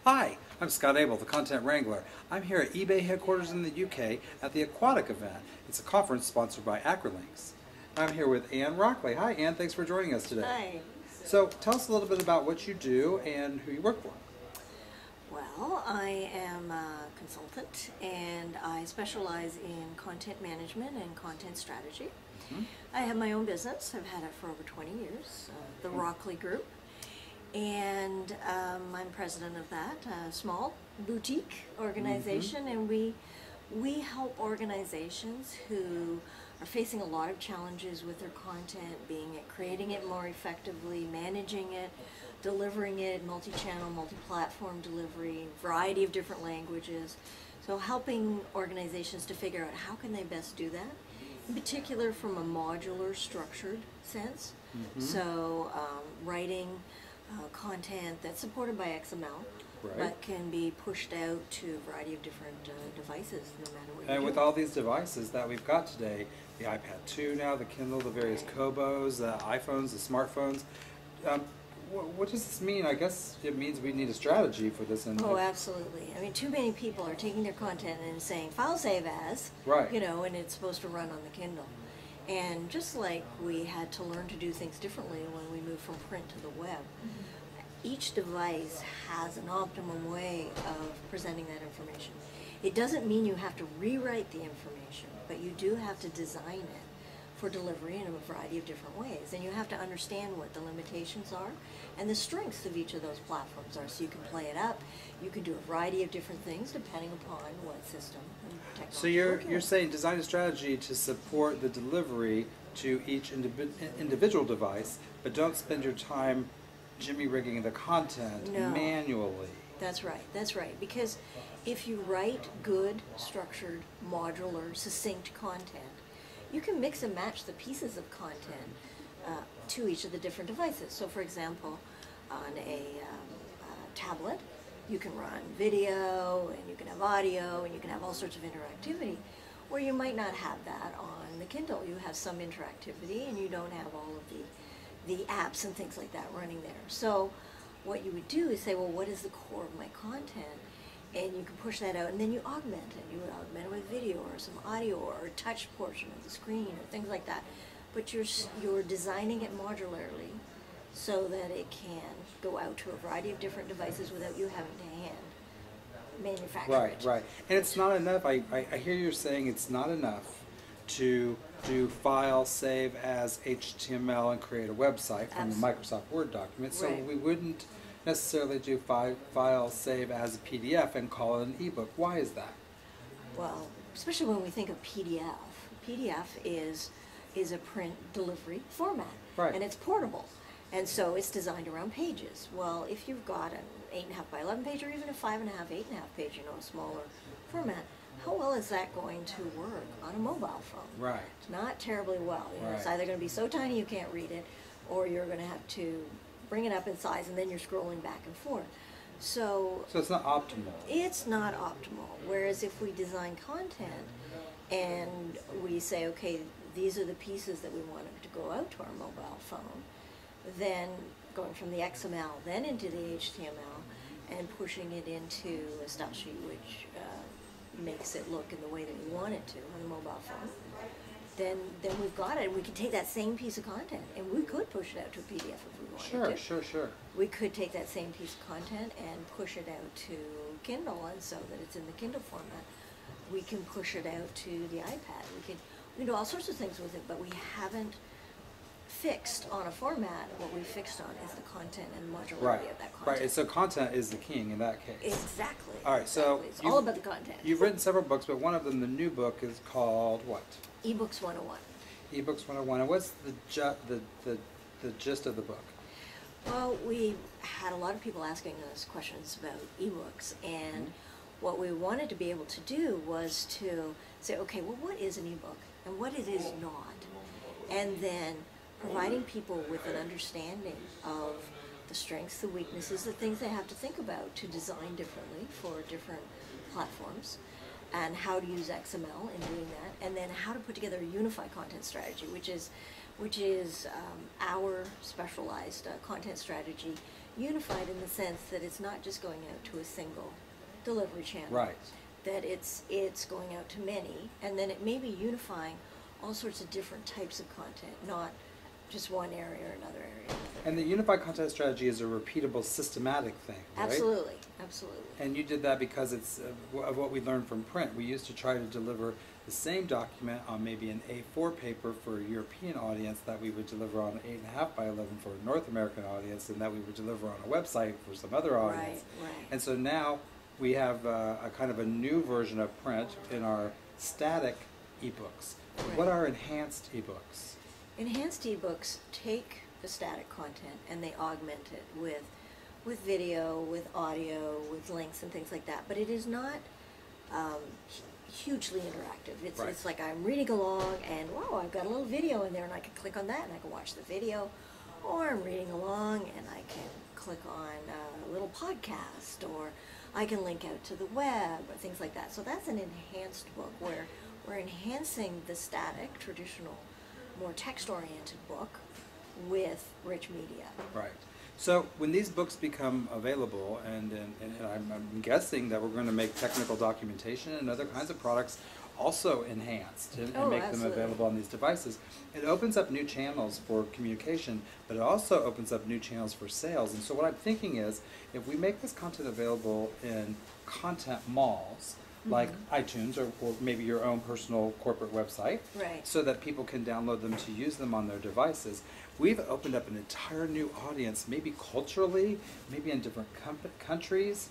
Hi, I'm Scott Abel, the Content Wrangler. I'm here at eBay headquarters in the UK at the Aquatic event. It's a conference sponsored by Acrolinks. I'm here with Ann Rockley. Hi Ann, thanks for joining us today. Hi. So tell us a little bit about what you do and who you work for. Well, I am a consultant and I specialize in content management and content strategy. I have my own business. I've had it for over 20 years, the Rockley Group. And I'm president of that, a small boutique organization, and we help organizations who are facing a lot of challenges with their content, creating it more effectively, managing it, delivering it, multi-channel, multi-platform delivery, variety of different languages. So helping organizations to figure out how can they best do that, in particular from a modular structured sense. So writing content that's supported by XML, but can be pushed out to a variety of different devices, no matter what. And with all these devices that we've got today, the iPad 2 now, the Kindle, the various Kobos, the iPhones, the smartphones, what does this mean? I guess it means we need a strategy for this. Oh, absolutely. I mean, too many people are taking their content and saying, file save as, you know, and it's supposed to run on the Kindle. And just like we had to learn to do things differently when we moved from print to the web, each device has an optimum way of presenting that information. It doesn't mean you have to rewrite the information, but you do have to design it for delivery in a variety of different ways. And you have to understand what the limitations are and the strengths of each of those platforms are. So you can play it up. You can do a variety of different things depending upon what system and technology. So you're saying design a strategy to support the delivery to each individual device, but don't spend your time jimmy rigging the content manually. That's right, that's right. Because if you write good, structured, modular, succinct content, you can mix and match the pieces of content to each of the different devices. So for example, on a tablet, you can run video, and you can have audio, and you can have all sorts of interactivity, where you might not have that on the Kindle. You have some interactivity, and you don't have all of the apps and things like that running there. So what you would do is say, well, what is the core of my content? And you can push that out, and then you augment it. You would augment it with video or some audio or a touch portion of the screen or things like that. But you're designing it modularly so that it can go out to a variety of different devices without you having to hand manufacture it. Right. And it's not enough. I hear you're saying it's not enough to do file save as HTML and create a website from the Microsoft Word document. So we wouldn't necessarily do file save as a PDF and call it an ebook. Why is that? Well, especially when we think of PDF. PDF is a print delivery format, and it's portable, and so it's designed around pages. Well, if you've got an 8.5 by 11 page, or even a 5.5, 8.5 page, you know, a smaller format, how well is that going to work on a mobile phone? Not terribly well. You know, it's either going to be so tiny you can't read it, or you're going to have to bring it up in size, and then you're scrolling back and forth. So it's not optimal. It's not optimal. Whereas if we design content and we say, okay, these are the pieces that we want to go out to our mobile phone, then going from the XML then into the HTML and pushing it into a style sheet which makes it look in the way that you want it to on a mobile phone, then we've got it. We can take that same piece of content and we could push it out to a PDF if we wanted to. Sure. We could take that same piece of content and push it out to Kindle, and so that it's in the Kindle format. We can push it out to the iPad. We can do all sorts of things with it, but we haven't fixed on a format. What we fixed on is the content and modularity of that content. So content is the king in that case. Exactly. All right, so it's all about the content. You've written several books, but one of them, the new book, is called what? eBooks 101. eBooks 101. And what's the gist of the book? Well, we had a lot of people asking us questions about ebooks, and what we wanted to be able to do was to say, okay, well, what is an ebook and what it is not? And then providing people with an understanding of the strengths, the weaknesses, the things they have to think about to design differently for different platforms, and how to use XML in doing that, and then how to put together a unified content strategy, which is our specialized content strategy unified in the sense that it's not just going out to a single delivery channel. Right. That it's going out to many, and then it may be unifying all sorts of different types of content, not just one area or another area. And the unified content strategy is a repeatable, systematic thing, right? Absolutely, absolutely. And you did that because it's of what we learned from print. We used to try to deliver the same document on maybe an A4 paper for a European audience that we would deliver on 8.5 by 11 for a North American audience, and that we would deliver on a website for some other audience. Right, right. And so now we have a kind of a new version of print in our static ebooks. Right. What are enhanced ebooks? Enhanced ebooks take the static content and they augment it with video, with audio, with links and things like that. But it is not hugely interactive. It's, right. It's like I'm reading along and, wow, I've got a little video in there and I can click on that and I can watch the video. Or I'm reading along and I can click on a little podcast, or I can link out to the web or things like that. So that's an enhanced book where we're enhancing the static, traditional, more text-oriented book with rich media. Right. So when these books become available, and I'm guessing that we're going to make technical documentation and other kinds of products also enhanced and make absolutely. them available on these devices, it opens up new channels for communication, but it also opens up new channels for sales. And so what I'm thinking is, if we make this content available in content malls, like iTunes or maybe your own personal corporate website, right. so that people can download them to use them on their devices, we've opened up an entire new audience, maybe culturally, maybe in different countries,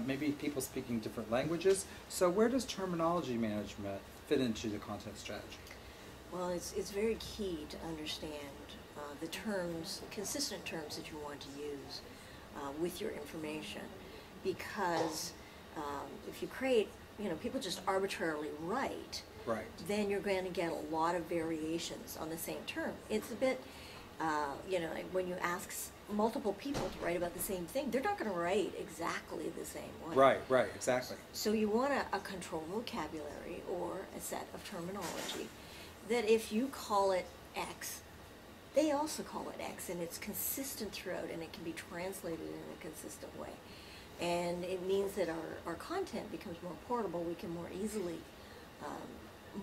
maybe people speaking different languages. So where does terminology management fit into the content strategy? Well, it's very key to understand the terms, consistent terms that you want to use with your information, because if you create, people just arbitrarily write, right. then you're going to get a lot of variations on the same term. It's a bit, like when you ask multiple people to write about the same thing, they're not going to write exactly the same way. Right, exactly. So you want a controlled vocabulary or a set of terminology that if you call it X, they also call it X, and it's consistent throughout, and it can be translated in a consistent way. And it means that our content becomes more portable. We can more easily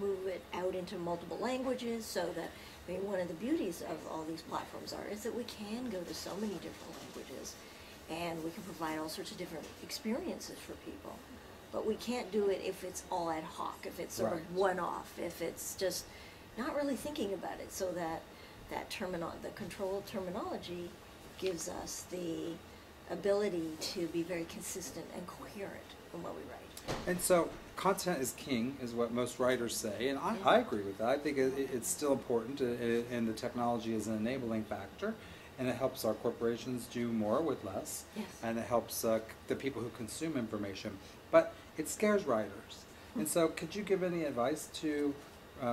move it out into multiple languages, so that, one of the beauties of all these platforms is that we can go to so many different languages, and we can provide all sorts of different experiences for people. But we can't do it if it's all ad hoc, if it's sort right. of one-off, if it's just not really thinking about it, so that the controlled terminology gives us the ability to be very consistent and coherent in what we write. And so content is king, is what most writers say, and I agree with that. I think it's still important, and the technology is an enabling factor, and it helps our corporations do more with less, yes. and it helps the people who consume information. But it scares writers. And so could you give any advice to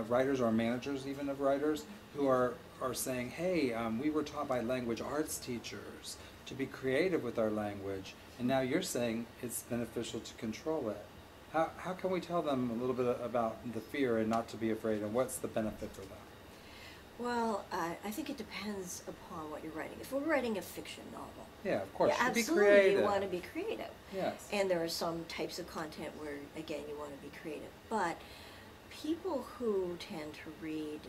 writers or managers even of writers who are saying, hey, we were taught by language arts teachers to be creative with our language, and now you're saying it's beneficial to control it. How can we tell them a little bit about the fear and not to be afraid, and what's the benefit for them? Well, I think it depends upon what you're writing. If we're writing a fiction novel, yeah, of course, yeah, you absolutely, be creative. you want to be creative. Yes. And there are some types of content where, again, you want to be creative. But people who tend to read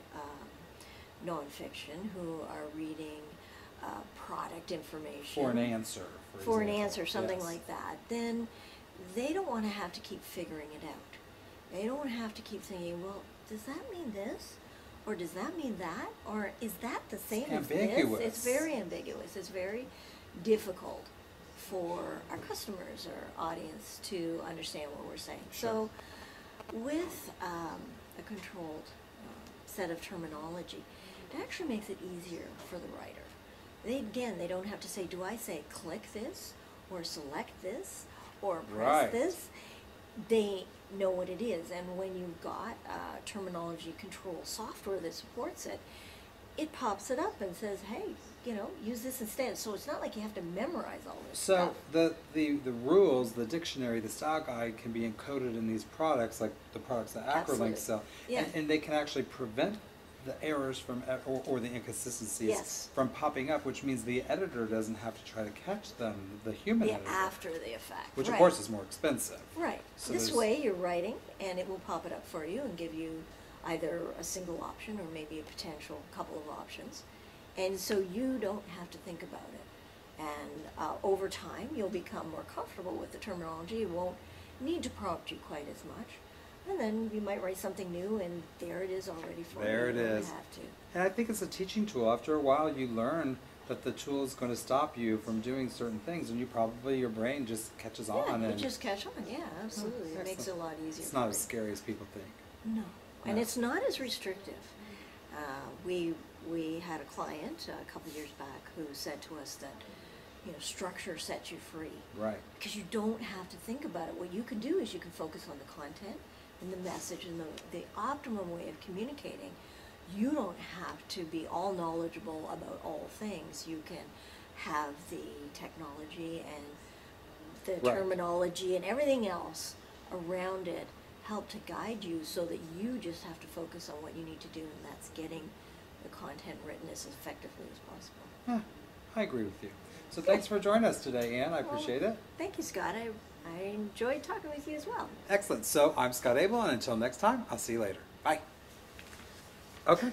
nonfiction, who are reading product information For an answer, for an answer, something yes. like that, then they don't want to have to keep figuring it out. They don't want to have to keep thinking, well, does that mean this? Or does that mean that? Or is that the same as ambiguous. this? It's very ambiguous. It's very difficult for our customers or audience to understand what we're saying. Sure. So with a controlled set of terminology, it actually makes it easier for the writer. They don't have to say, do I say click this, or select this, or press right. this? They know what it is, and when you've got terminology control software that supports it, it pops it up and says, hey, use this instead. So it's not like you have to memorize all this stuff. So the rules, the dictionary, the style guide can be encoded in these products, like the products that Acrolinks sell, Yeah. and they can actually prevent the errors from or the inconsistencies Yes. from popping up, which means the editor doesn't have to try to catch them, the human editor. After the effect. Which right. of course is more expensive. Right. So this there's- way you're writing and it will pop it up for you and give you either a single option or maybe a potential couple of options. And so you don't have to think about it. And over time you'll become more comfortable with the terminology. It won't need to prompt you quite as much. And then you might write something new and there it is already for you. There it You don't is. have to. And I think it's a teaching tool. After a while, you learn that the tool is going to stop you from doing certain things, and you probably, your brain just catches on. Yeah, you And just catch on. Yeah, absolutely. It makes it a lot easier. It's not for as you. scary as people think. No, and No. it's not as restrictive. We had a client a couple years back who said to us that, you know, structure sets you free. Right. Because you don't have to think about it. What you can do is you can focus on the content and the message and the optimum way of communicating. You don't have to be all knowledgeable about all things. You can have the technology and the Right. terminology and everything else around it help to guide you so that you just have to focus on what you need to do, and that's getting the content written as effectively as possible. Huh. I agree with you. So thanks for joining us today, Ann. I Well, appreciate it. Thank you, Scott. I enjoyed talking with you as well. Excellent. So I'm Scott Abel, and until next time, I'll see you later. Bye. Okay.